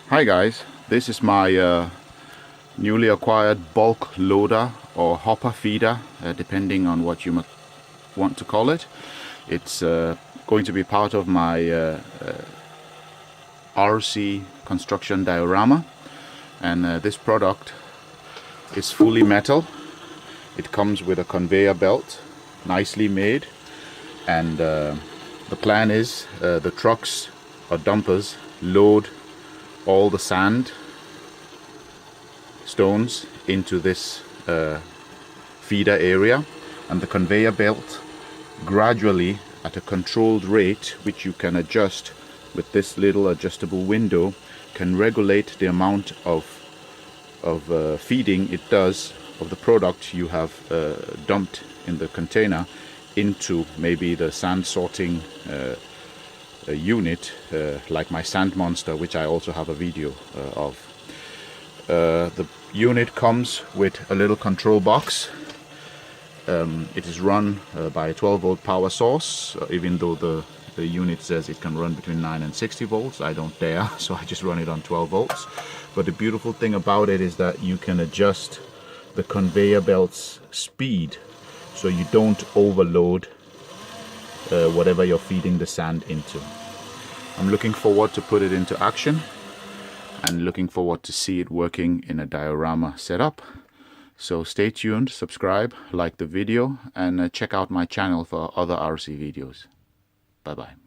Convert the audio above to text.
Hi guys, this is my newly acquired bulk loader or hopper feeder, depending on what you want to call it. It's going to be part of my RC construction diorama, and this product is fully metal. It comes with a conveyor belt, nicely made, and the plan is the trucks or dumpers load all the sand stones into this feeder area, and the conveyor belt gradually at a controlled rate, which you can adjust with this little adjustable window, can regulate the amount of feeding it does of the product you have dumped in the container into maybe the sand sorting unit, like my sand monster, which I also have a video of. The unit comes with a little control box. It is run by a 12-volt power source, even though the unit says it can run between 9 and 60 volts. I don't dare, so I just run it on 12 volts. But the beautiful thing about it is that you can adjust the conveyor belt's speed so you don't overload whatever you're feeding the sand into. I'm looking forward to put it into action and looking forward to see it working in a diorama setup. So stay tuned, subscribe, like the video, and check out my channel for other RC videos. Bye bye.